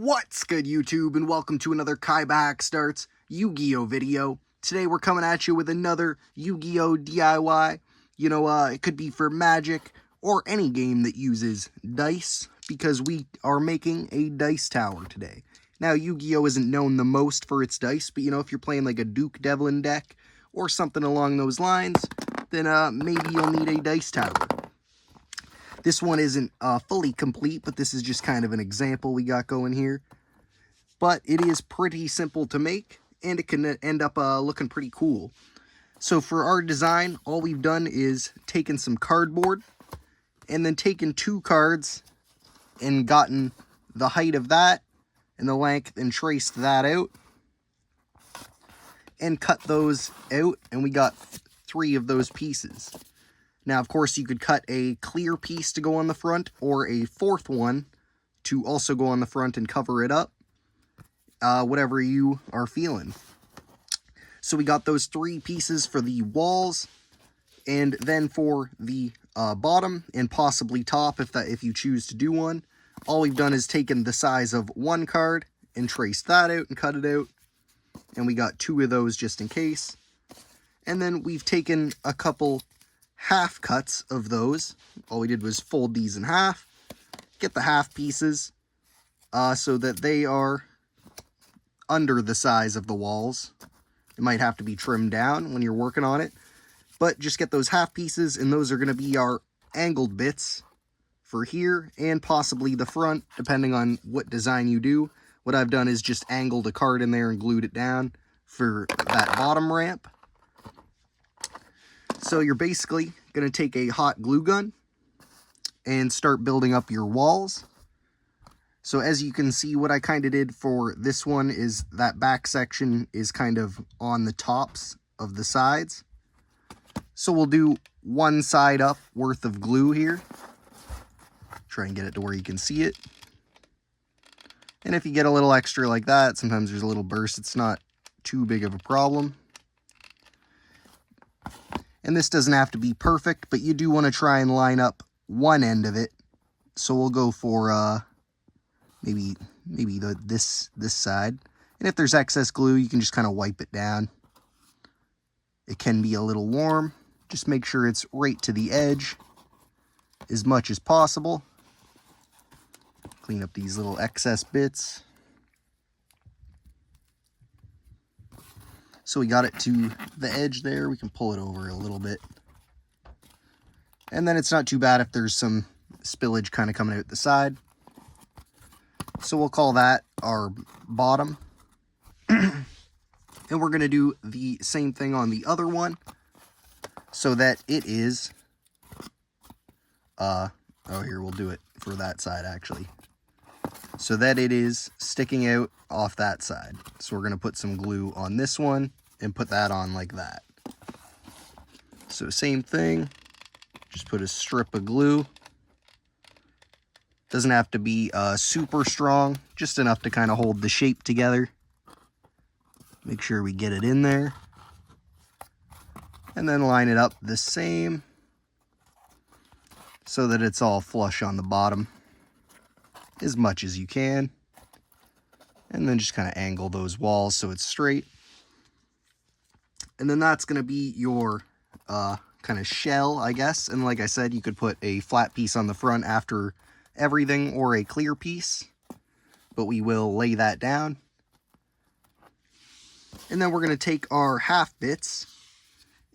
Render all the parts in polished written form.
What's good, YouTube, and welcome to another KaibaHacksDartz Yu-Gi-Oh video. Today we're coming at you with another Yu-Gi-Oh DIY. It could be for Magic or any game that uses dice, because we are making a dice tower today. Now, Yu-Gi-Oh isn't known the most for its dice, but if you're playing like a Duke Devlin deck or something along those lines, then maybe you'll need a dice tower. This one isn't fully complete, but this is just kind of an example we got going here. But it is pretty simple to make, and it can end up looking pretty cool. So for our design, all we've done is taken some cardboard, and then taken two cards, and gotten the height of that, and the length, and traced that out. And cut those out, and we got 3 of those pieces. Now, of course, you could cut a clear piece to go on the front, or a 4th one to also go on the front and cover it up. Whatever you are feeling. So we got those 3 pieces for the walls, and then for the bottom and possibly top, if you choose to do one, all we've done is taken the size of 1 card and traced that out and cut it out. And we got 2 of those just in case. And then we've taken a couple half cuts of those. All we did was fold these in half, get the half pieces so that they are under the size of the walls. It might have to be trimmed down when you're working on it, but just get those half pieces, and those are going to be our angled bits for here and possibly the front, depending on what design you do. What I've done is just angled a card in there and glued it down for that bottom ramp. So you're basically going to take a hot glue gun and start building up your walls. So as you can see, what I kind of did for this one is that back section is kind of on the tops of the sides. So we'll do 1 side up worth of glue here. Try and get it to where you can see it. And if you get a little extra like that, sometimes there's a little burst, it's not too big of a problem. And this doesn't have to be perfect, but you do want to try and line up one end of it. So we'll go for maybe this side. And if there's excess glue, you can just kind of wipe it down. It can be a little warm. Just make sure it's right to the edge as much as possible. Clean up these little excess bits. So we got it to the edge there. We can pull it over a little bit. And then it's not too bad if there's some spillage kind of coming out the side. So we'll call that our bottom. And we're going to do the same thing on the other one, so that it is, here, we'll do it for that side actually. So that it is sticking out off that side. So we're going to put some glue on this one and put that on like that. So same thing, just put a strip of glue. Doesn't have to be super strong, just enough to kind of hold the shape together. Make sure we get it in there. And then line it up the same so that it's all flush on the bottom as much as you can. And then just kind of angle those walls so it's straight. And then that's going to be your kind of shell, I guess. And like I said, you could put a flat piece on the front after everything, or a clear piece. But we will lay that down. And then we're going to take our half bits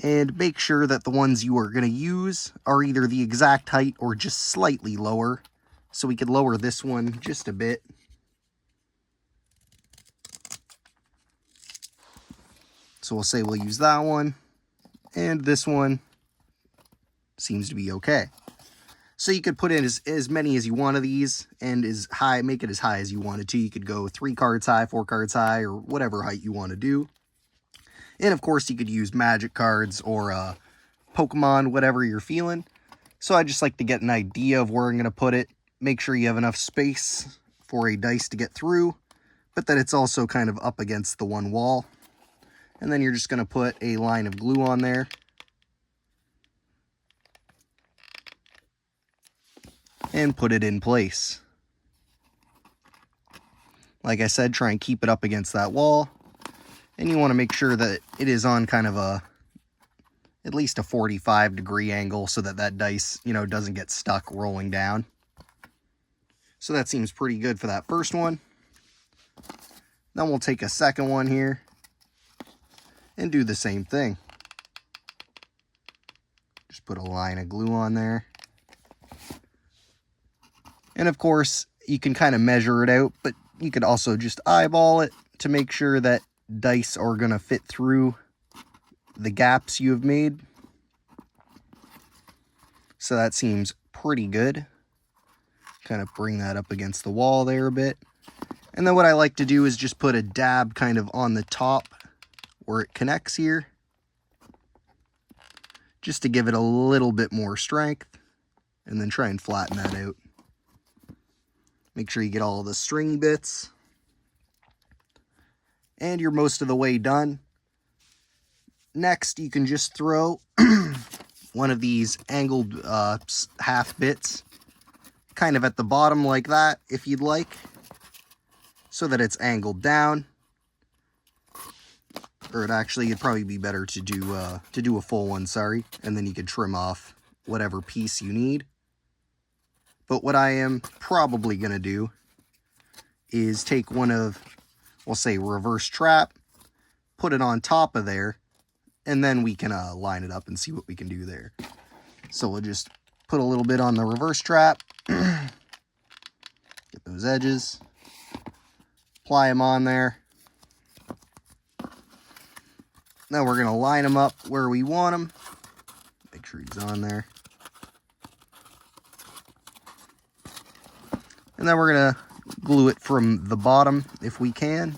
and make sure that the ones you are going to use are either the exact height or just slightly lower. So we could lower this one just a bit. So we'll say we'll use that one, and this one seems to be okay. So you could put in as many as you want of these, and make it as high as you wanted to. You could go 3 cards high, 4 cards high, or whatever height you want to do. And of course you could use Magic cards or Pokemon, whatever you're feeling. So I just like to get an idea of where I'm going to put it. Make sure you have enough space for a dice to get through, but that it's also kind of up against the one wall. And then you're just going to put a line of glue on there. And put it in place. Like I said, try and keep it up against that wall. And you want to make sure that it is on kind of at least a 45-degree angle so that that dice, doesn't get stuck rolling down. So that seems pretty good for that first one. Then we'll take a second one here and do the same thing. Just put a line of glue on there. And of course, you can kind of measure it out, but you could also just eyeball it to make sure that dice are going to fit through the gaps you have made. So that seems pretty good. Kind of bring that up against the wall there a bit. And then what I like to do is just put a dab kind of on the top where it connects here, just to give it a little bit more strength, and then try and flatten that out. Make sure you get all the string bits. And you're most of the way done. Next, you can just throw one of these angled half bits kind of at the bottom like that, if you'd like, so that it's angled down. Or it'd probably be better to do a full one, sorry, and then you can trim off whatever piece you need. But what I am probably going to do is take one of, we'll say, reverse trap, put it on top of there, and then we can line it up and see what we can do there. So we'll just put a little bit on the reverse trap, get those edges, apply them on there. Now we're going to line them up where we want them. Make sure he's on there. And then we're going to glue it from the bottom if we can.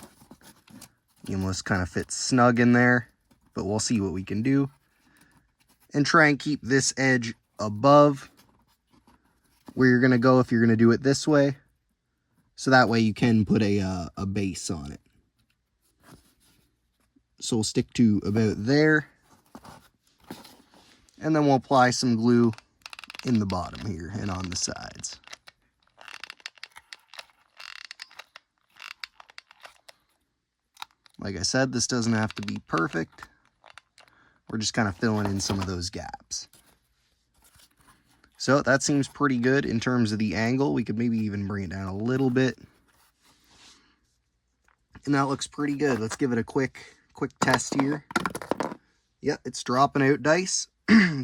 You almost kind of fit snug in there, but we'll see what we can do. And try and keep this edge above where you're going to go if you're going to do it this way. So that way you can put a base on it. So we'll stick to about there. And then we'll apply some glue in the bottom here and on the sides. Like I said, this doesn't have to be perfect. We're just kind of filling in some of those gaps. So that seems pretty good in terms of the angle. We could maybe even bring it down a little bit. And that looks pretty good. Let's give it a quick test here. Yeah, it's dropping out dice.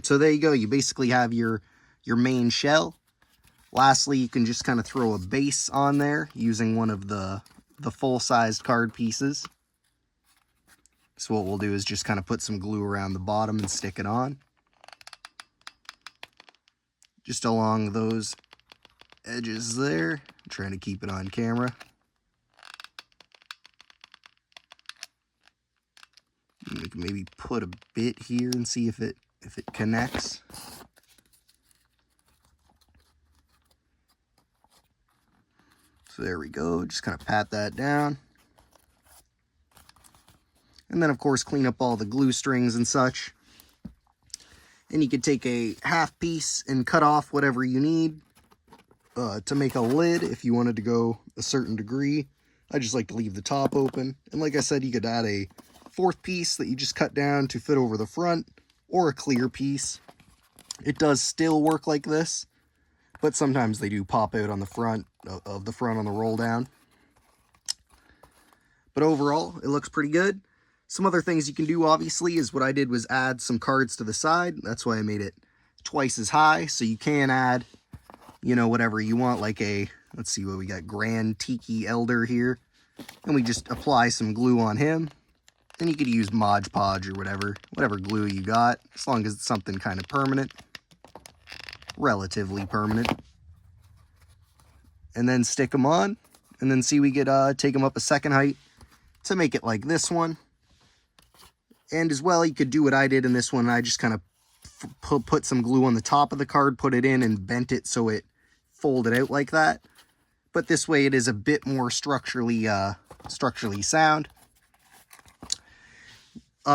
So there you go. You basically have your main shell. Lastly, you can just kind of throw a base on there using one of the full-sized card pieces. So what we'll do is just kind of put some glue around the bottom and stick it on. Just along those edges there. I'm trying to keep it on camera. We can maybe put a bit here and see if it connects. So there we go. Just kind of pat that down. And then, of course, clean up all the glue strings and such. And you could take a half piece and cut off whatever you need to make a lid if you wanted to go a certain degree. I just like to leave the top open. And like I said, you could add a fourth piece that you just cut down to fit over the front, or a clear piece. It does still work like this, but sometimes they do pop out on the front of the front on the roll down. But overall, it looks pretty good. Some other things you can do, obviously, is what I did was add some cards to the side. That's why I made it twice as high. So you can add, whatever you want, like let's see what we got, Grand Tiki Elder here. And we just apply some glue on him. And you could use Mod Podge or whatever glue you got, as long as it's something kind of permanent. Relatively permanent. And then stick them on. And then see we could take them up a second height to make it like this one. And as well, you could do what I did in this one. I just kind of put some glue on the top of the card, put it in, and bent it so it folded out like that. But this way, it is a bit more structurally sound.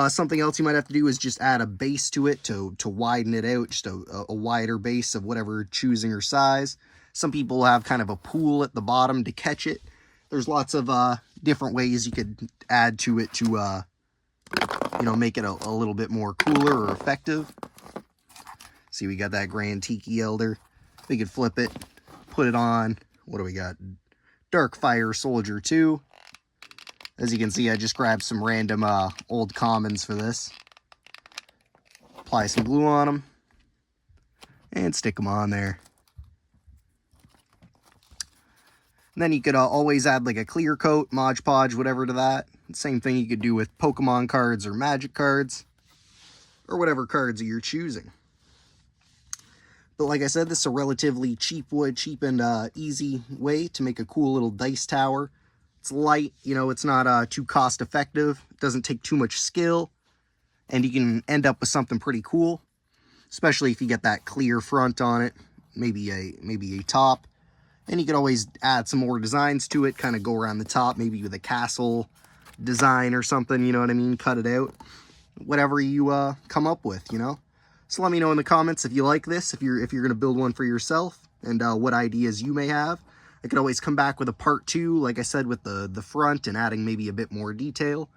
Something else you might have to do is just add a base to it to widen it out, just a wider base of whatever choosing or size. Some people have kind of a pool at the bottom to catch it. There's lots of different ways you could add to it to, you know, make it a little bit more cooler or effective. See, we got that Grand Tiki Elder. We could flip it, put it on. What do we got? Dark Fire Soldier 2. As you can see, I just grabbed some random old commons for this. Apply some glue on them. And stick them on there. And then you could always add like a clear coat, Mod Podge, whatever to that. Same thing you could do with Pokemon cards or Magic cards. Or whatever cards you're choosing. But like I said, this is a relatively cheap and easy way to make a cool little dice tower. It's light, you know, it's not too cost effective. It doesn't take too much skill. And you can end up with something pretty cool. Especially if you get that clear front on it. Maybe a top. And you could always add some more designs to it, kind of go around the top, maybe with a castle design or something, you know what I mean? Cut it out. Whatever you come up with, you know? So let me know in the comments if you like this, if you're going to build one for yourself, and what ideas you may have. I could always come back with a part 2, like I said, with the front and adding maybe a bit more detail.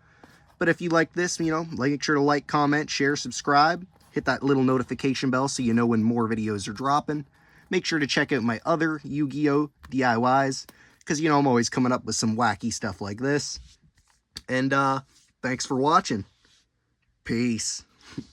But if you like this, you know, make sure to like, comment, share, subscribe. Hit that little notification bell so you know when more videos are dropping. Make sure to check out my other Yu-Gi-Oh! DIYs, because, you know, I'm always coming up with some wacky stuff like this. And, thanks for watching. Peace.